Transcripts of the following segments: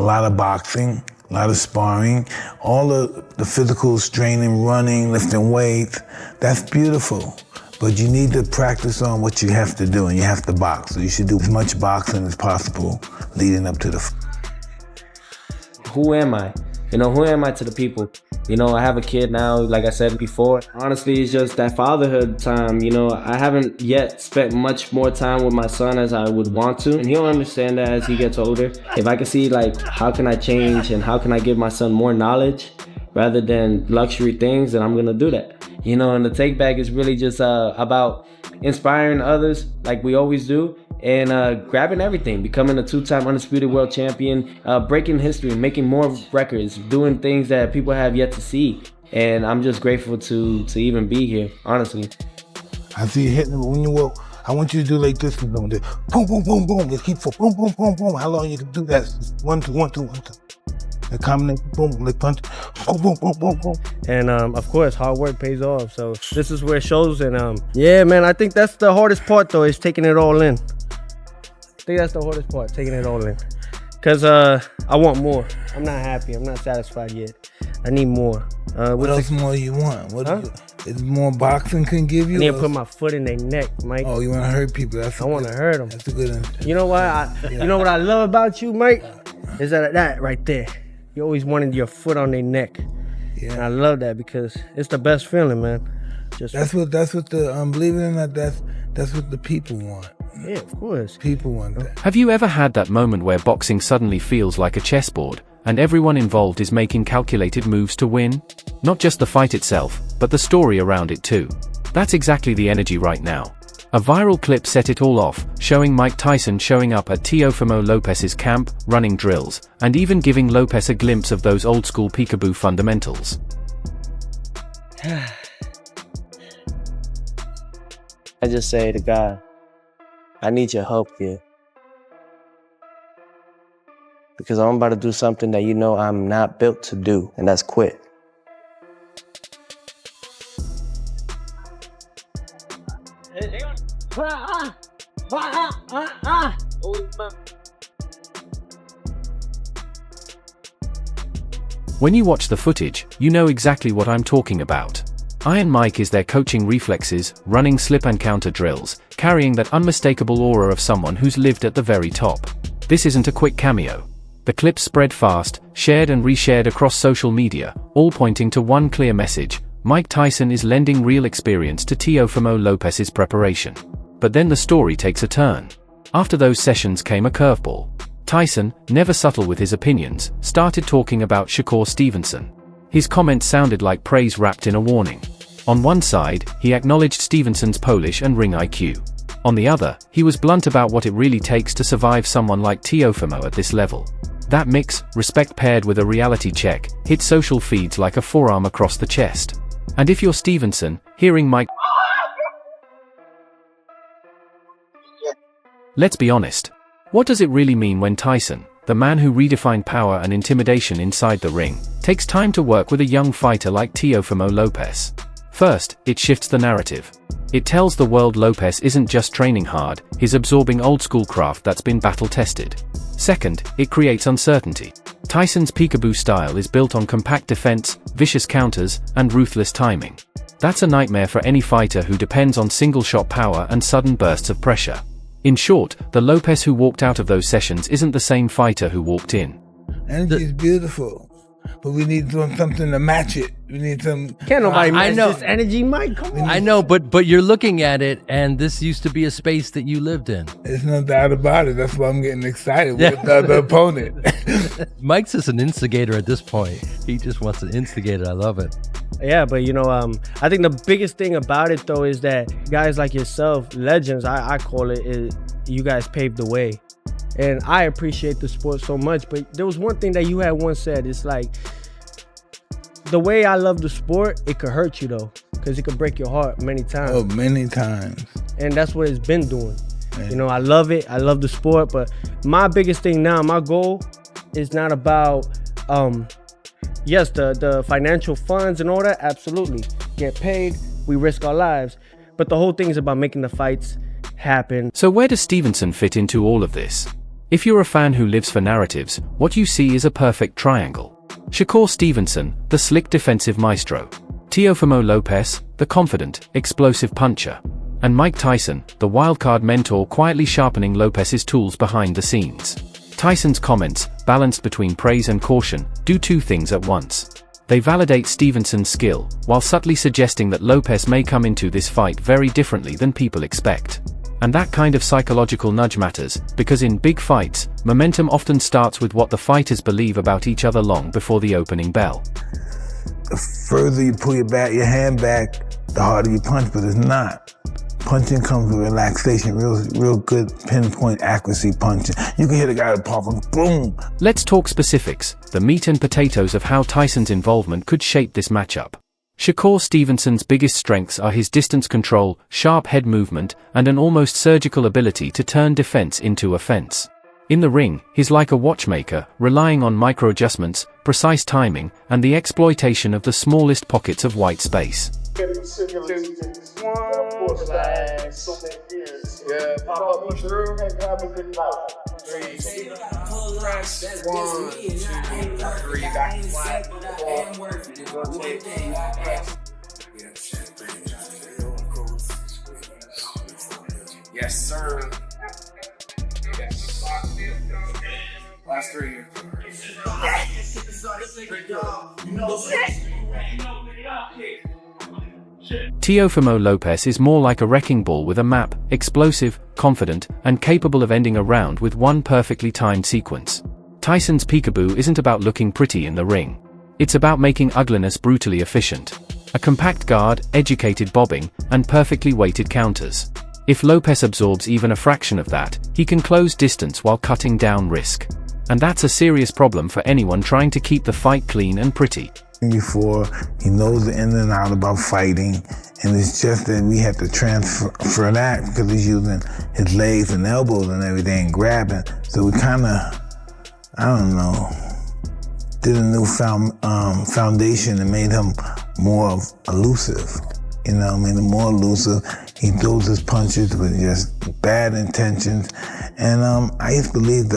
A lot of boxing, a lot of sparring, all the physical training, running, lifting weights. That's beautiful. But you need to practice on what you have to do, and you have to box. So you should do as much boxing as possible leading up to the... Who am I? Who am I to the people? I have a kid now, like I said before. Honestly, it's just that fatherhood time. I haven't yet spent much more time with my son as I would want to. And he'll understand that as he gets older. If I can see, how can I change and how can I give my son more knowledge rather than luxury things, then I'm going to do that. And the Take Back is really just about inspiring others like we always do. And grabbing everything, becoming a 2-time undisputed world champion, breaking history, making more records, doing things that people have yet to see. And I'm just grateful to even be here, honestly. I see you hitting it, but when you walk, I want you to do like this. Boom, boom, boom, boom. Just keep for boom, boom, boom, boom. How long you can do that? 1, 2, 1, 2, 1, 2. The combination, boom, like punch, boom, boom, boom, boom, boom. And of course, hard work pays off. So this is where it shows. And yeah, man, I think that's the hardest part though, is taking it all in. I think that's the hardest part, taking it all in. Because I want more. I'm not happy. I'm not satisfied yet. I need more. What else more you want? Is more boxing can give you? I need to put my foot in their neck, Mike. Oh, you want to hurt people? I want to hurt them. That's a good answer. You know what? You know what I love about you, Mike? Is that right there. You always wanted your foot on their neck. Yeah. And I love that because it's the best feeling, man. That's what the believe it or not, that's what the people want. Yeah, of course. People want that. Have you ever had that moment where boxing suddenly feels like a chessboard, and everyone involved is making calculated moves to win? Not just the fight itself, but the story around it too. That's exactly the energy right now. A viral clip set it all off, showing Mike Tyson showing up at Teofimo Lopez's camp, running drills, and even giving Lopez a glimpse of those old-school peekaboo fundamentals. I just say to God, I need your help here. Because I'm about to do something that I'm not built to do, and that's quit. When you watch the footage, you know exactly what I'm talking about. Iron Mike is there coaching reflexes, running slip and counter drills, carrying that unmistakable aura of someone who's lived at the very top. This isn't a quick cameo. The clips spread fast, shared and reshared across social media, all pointing to one clear message: Mike Tyson is lending real experience to Teofimo Lopez's preparation. But then the story takes a turn. After those sessions came a curveball. Tyson, never subtle with his opinions, started talking about Shakur Stevenson. His comments sounded like praise wrapped in a warning. On one side, he acknowledged Stevenson's Polish and ring IQ. On the other, he was blunt about what it really takes to survive someone like Teofimo at this level. That mix, respect paired with a reality check, hit social feeds like a forearm across the chest. And if you're Stevenson, hearing Mike... Let's be honest. What does it really mean when Tyson, the man who redefined power and intimidation inside the ring, takes time to work with a young fighter like Teofimo Lopez? First, it shifts the narrative. It tells the world Lopez isn't just training hard, he's absorbing old-school craft that's been battle-tested. Second, it creates uncertainty. Tyson's peekaboo style is built on compact defense, vicious counters, and ruthless timing. That's a nightmare for any fighter who depends on single-shot power and sudden bursts of pressure. In short, the Lopez who walked out of those sessions isn't the same fighter who walked in. Energy is beautiful, but we need something to match it. We need some... Can't nobody match this energy, Mike. Come on. I know, but you're looking at it, and this used to be a space that you lived in. There's no doubt about it. That's why I'm getting excited with the other opponent. Mike's just an instigator at this point. He just wants to instigate it. I love it. Yeah, but I think the biggest thing about it though is that guys like yourself, legends, I call it, is you guys paved the way. And I appreciate the sport so much, but there was one thing that you had once said, it's like, the way I love the sport, it could hurt you though, because it could break your heart many times. Oh, many times. And that's what it's been doing. Man. I love it, I love the sport, but my biggest thing now, my goal is not about, yes, the financial funds and all that, absolutely. Get paid, we risk our lives. But the whole thing is about making the fights happen. So where does Stevenson fit into all of this? If you're a fan who lives for narratives, what you see is a perfect triangle. Shakur Stevenson, the slick defensive maestro. Teofimo Lopez, the confident, explosive puncher. And Mike Tyson, the wildcard mentor quietly sharpening Lopez's tools behind the scenes. Tyson's comments, balanced between praise and caution, do two things at once. They validate Stevenson's skill, while subtly suggesting that Lopez may come into this fight very differently than people expect. And that kind of psychological nudge matters, because in big fights, momentum often starts with what the fighters believe about each other long before the opening bell. The further you pull your hand back, the harder you punch, but it's not. Punching comes with relaxation, real good pinpoint accuracy punching. You can hit a guy with pop and boom. Let's talk specifics, the meat and potatoes of how Tyson's involvement could shape this matchup. Shakur Stevenson's biggest strengths are his distance control, sharp head movement, and an almost surgical ability to turn defense into offense. In the ring, he's like a watchmaker, relying on micro-adjustments, precise timing, and the exploitation of the smallest pockets of white space. Yes, sir. Last 3 years. Teofimo Lopez is more like a wrecking ball with a map, explosive, confident, and capable of ending a round with one perfectly timed sequence. Tyson's peekaboo isn't about looking pretty in the ring. It's about making ugliness brutally efficient. A compact guard, educated bobbing, and perfectly weighted counters. If Lopez absorbs even a fraction of that, he can close distance while cutting down risk. And that's a serious problem for anyone trying to keep the fight clean and pretty. Before, he knows the in and out about fighting, and it's just that we have to transfer that because he's using his legs and elbows and everything, grabbing. So we kind of, I don't know, did a new foundation and made him more elusive. You know, made him more elusive. He throws his punches with just bad intentions, and I just believe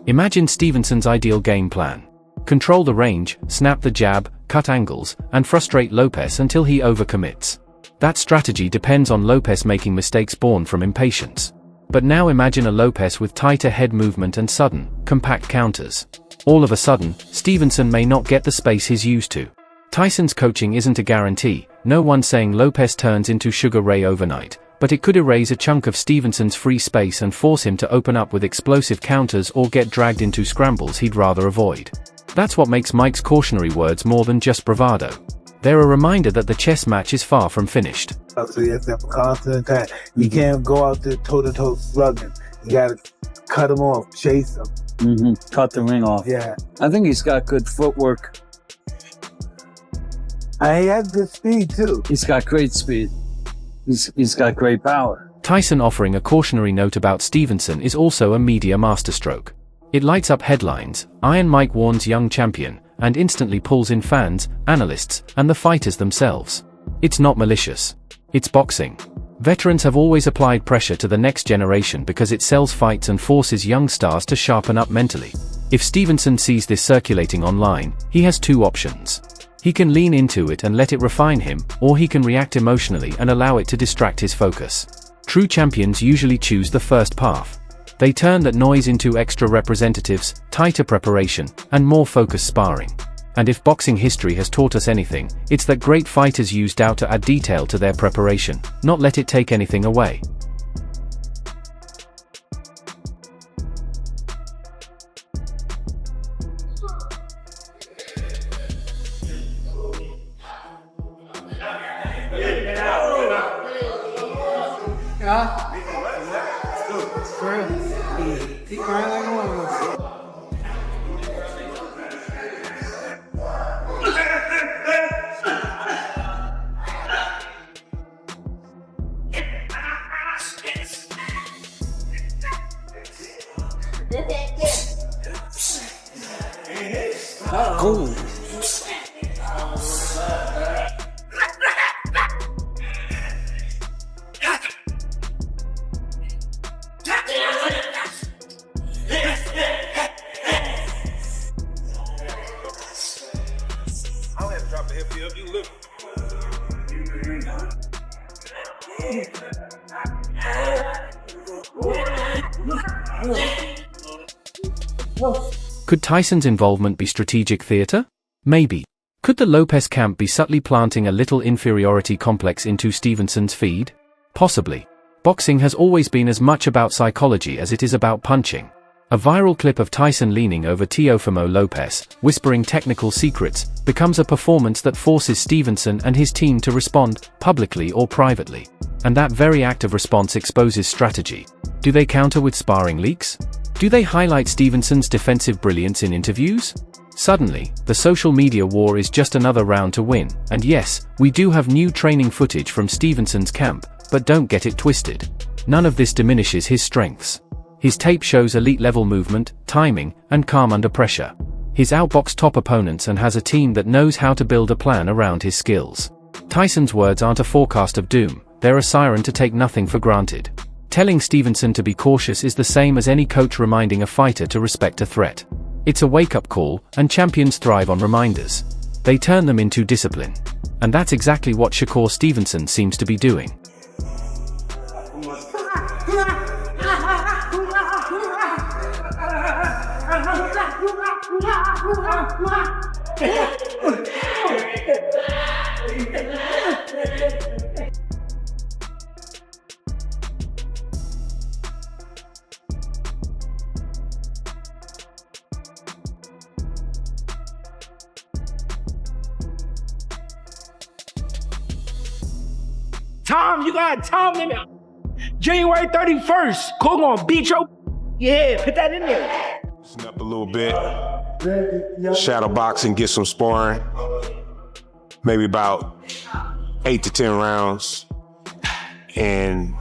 Imagine Stevenson's ideal game plan. Control the range, snap the jab, cut angles, and frustrate Lopez until he overcommits. That strategy depends on Lopez making mistakes born from impatience. But now imagine a Lopez with tighter head movement and sudden, compact counters. All of a sudden, Stevenson may not get the space he's used to. Tyson's coaching isn't a guarantee, no one's saying Lopez turns into Sugar Ray overnight, but it could erase a chunk of Stevenson's free space and force him to open up with explosive counters or get dragged into scrambles he'd rather avoid. That's what makes Mike's cautionary words more than just bravado. They're a reminder that the chess match is far from finished. So you have to have a constant attack. You can't go out there toe-to-toe slugging. You gotta cut him off, chase him. Cut the ring off. Yeah. I think he's got good footwork. And he has good speed too. He's got great speed. He's got great power. Tyson offering a cautionary note about Stevenson is also a media masterstroke. It lights up headlines, Iron Mike warns young champion, and instantly pulls in fans, analysts, and the fighters themselves. It's not malicious. It's boxing. Veterans have always applied pressure to the next generation because it sells fights and forces young stars to sharpen up mentally. If Stevenson sees this circulating online, he has two options. He can lean into it and let it refine him, or he can react emotionally and allow it to distract his focus. True champions usually choose the first path. They turn that noise into extra representatives, tighter preparation, and more focused sparring. And if boxing history has taught us anything, it's that great fighters use doubt to add detail to their preparation, not let it take anything away. He crying like a woman. Cool. Could Tyson's involvement be strategic theater? Maybe. Could the Lopez camp be subtly planting a little inferiority complex into Stevenson's feed? Possibly. Boxing has always been as much about psychology as it is about punching. A viral clip of Tyson leaning over Teofimo Lopez, whispering technical secrets, becomes a performance that forces Stevenson and his team to respond, publicly or privately. And that very act of response exposes strategy. Do they counter with sparring leaks? Do they highlight Stevenson's defensive brilliance in interviews? Suddenly, the social media war is just another round to win, and yes, we do have new training footage from Stevenson's camp, but don't get it twisted. None of this diminishes his strengths. His tape shows elite-level movement, timing, and calm under pressure. He's outboxed top opponents and has a team that knows how to build a plan around his skills. Tyson's words aren't a forecast of doom, they're a siren to take nothing for granted. Telling Stevenson to be cautious is the same as any coach reminding a fighter to respect a threat. It's a wake-up call, and champions thrive on reminders. They turn them into discipline. And that's exactly what Shakur Stevenson seems to be doing. Tom, you got a time limit. January 31st. Cool gonna beat your. Yeah, put that in there. Loosen up a little bit. Shadow boxing, get some sparring. Maybe about 8 to 10 rounds. And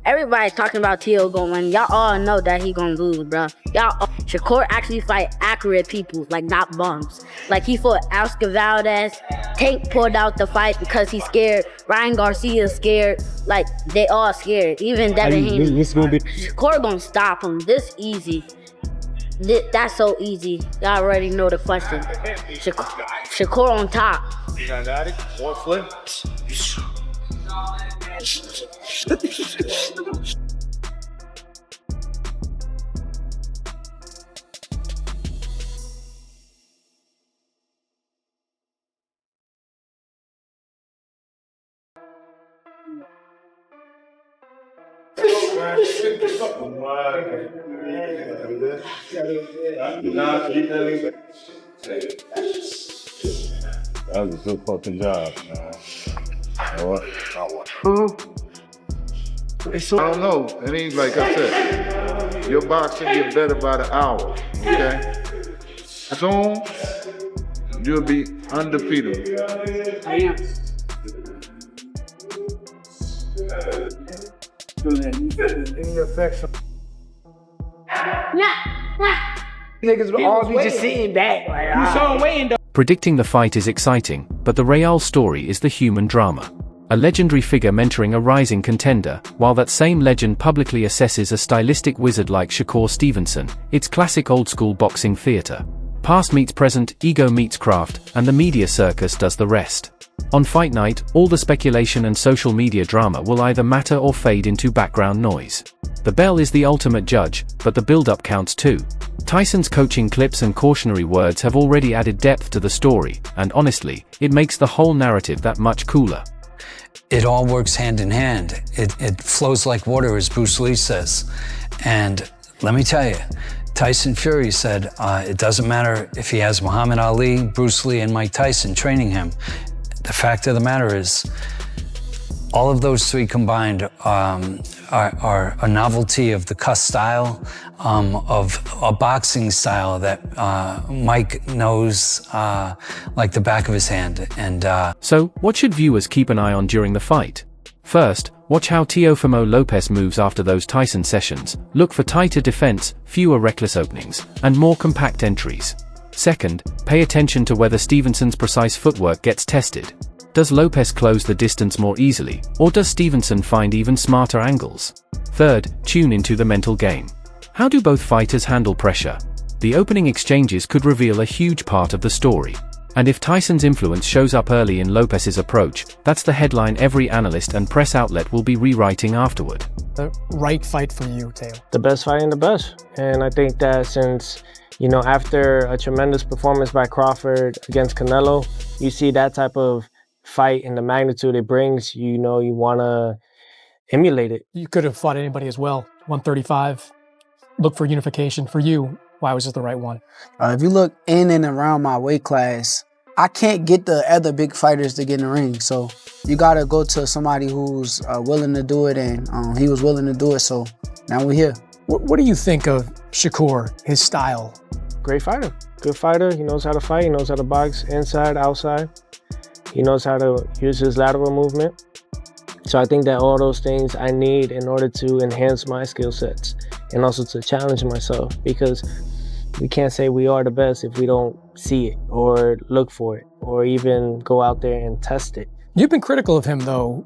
everybody's talking about Teo gonna win. Y'all all know that he gonna lose, bro. Shakur actually fight accurate people, like not bums. Like he fought Oscar Valdez. Tank pulled out the fight because he's scared. Ryan Garcia's scared. Like they all scared. Even Devin Haney. Shakur gonna stop him this easy. That's so easy. Y'all already know the question. Shakur on top. You got it. One flip. That was a good fucking job, man. I don't know. It ain't like I said. Your boxing get better by the hour, okay? Soon, you'll be undefeated. Niggas will all be just sitting back. You saw him waiting though. Predicting the fight is exciting, but the Real story is the human drama. A legendary figure mentoring a rising contender, while that same legend publicly assesses a stylistic wizard like Shakur Stevenson. It's classic old-school boxing theater. Past meets present, ego meets craft, and the media circus does the rest. On fight night, all the speculation and social media drama will either matter or fade into background noise. The bell is the ultimate judge, but the build-up counts too. Tyson's coaching clips and cautionary words have already added depth to the story, and honestly, it makes the whole narrative that much cooler. It all works hand in hand. It flows like water, as Bruce Lee says. And let me tell you, Tyson Fury said it doesn't matter if he has Muhammad Ali, Bruce Lee, and Mike Tyson training him. The fact of the matter is, all of those three combined are a novelty of the cuss style, of a boxing style that Mike knows like the back of his hand. And so, what should viewers keep an eye on during the fight? First, watch how Teofimo Lopez moves after those Tyson sessions. Look for tighter defense, fewer reckless openings, and more compact entries. Second, pay attention to whether Stevenson's precise footwork gets tested. Does Lopez close the distance more easily, or does Stevenson find even smarter angles? Third, tune into the mental game. How do both fighters handle pressure? The opening exchanges could reveal a huge part of the story. And if Tyson's influence shows up early in Lopez's approach, that's the headline every analyst and press outlet will be rewriting afterward. The right fight for you, Teo? The best fighting the best. And I think that since, you know, after a tremendous performance by Crawford against Canelo, you see that type of fight and the magnitude it brings, you know, you want to emulate it. You could have fought anybody as well. 135. Look for unification. For you, why was this the right one? If you look in and around my weight class, I can't get the other big fighters to get in the ring. So you got to go to somebody who's willing to do it, and he was willing to do it. So now we're here. What do you think of Shakur, his style? Great fighter. Good fighter. He knows how to fight. He knows how to box inside, outside. He knows how to use his lateral movement. So I think that all those things I need in order to enhance my skill sets and also to challenge myself, because we can't say we are the best if we don't see it or look for it or even go out there and test it. You've been critical of him, though,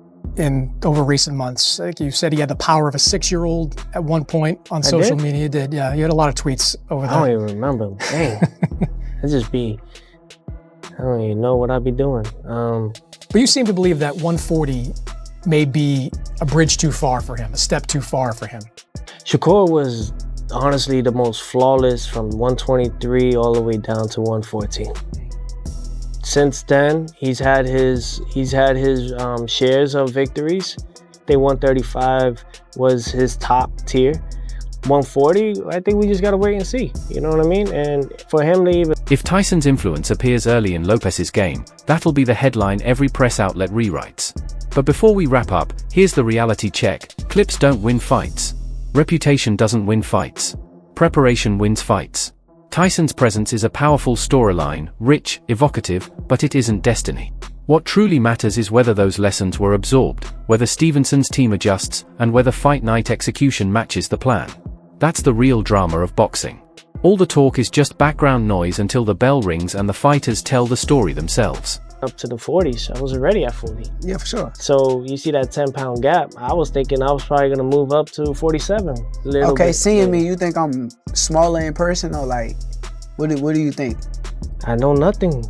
over recent months. Like you said, he had the power of a 6-year-old at one point on social media. You did, yeah. You had a lot of tweets over there. I don't even remember. Dang. I don't even know what I'd be doing. But you seem to believe that 140 may be a bridge too far for him, a step too far for him. Shakur was honestly the most flawless from 123 all the way down to 114. Since then, he's had his shares of victories. I think 135 was his top tier. 140, I think we just gotta wait and see. You know what I mean? And for him to even... If Tyson's influence appears early in Lopez's game, that'll be the headline every press outlet rewrites. But before we wrap up, here's the reality check. Clips don't win fights. Reputation doesn't win fights. Preparation wins fights. Tyson's presence is a powerful storyline, rich, evocative, but it isn't destiny. What truly matters is whether those lessons were absorbed, whether Stevenson's team adjusts, and whether fight night execution matches the plan. That's the real drama of boxing. All the talk is just background noise until the bell rings and the fighters tell the story themselves. Up to the 40s. I was already at 40. Yeah, for sure. So you see that 10-pound gap. I was thinking I was probably going to move up to 47. Okay, seeing me, you think I'm smaller in person, or like, what do you think? I know nothing.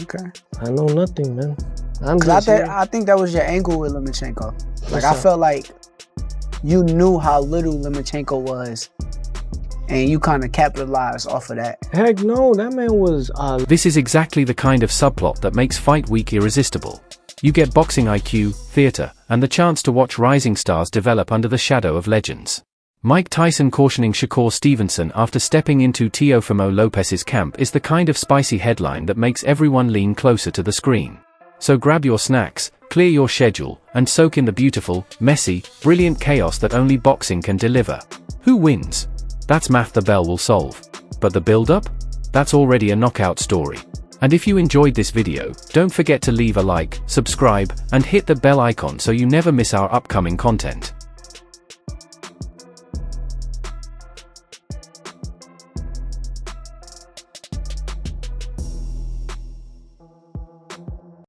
Okay. I know nothing, man. I think that was your angle with Lomachenko. Like, I felt like you knew how little Lomachenko was, and you kind of capitalized off of that. Heck no, that man was... This is exactly the kind of subplot that makes Fight Week irresistible. You get boxing IQ, theater, and the chance to watch rising stars develop under the shadow of legends. Mike Tyson cautioning Shakur Stevenson after stepping into Teofimo Lopez's camp is the kind of spicy headline that makes everyone lean closer to the screen. So grab your snacks, clear your schedule, and soak in the beautiful, messy, brilliant chaos that only boxing can deliver. Who wins? That's math the bell will solve. But the build-up? That's already a knockout story. And if you enjoyed this video, don't forget to leave a like, subscribe, and hit the bell icon so you never miss our upcoming content.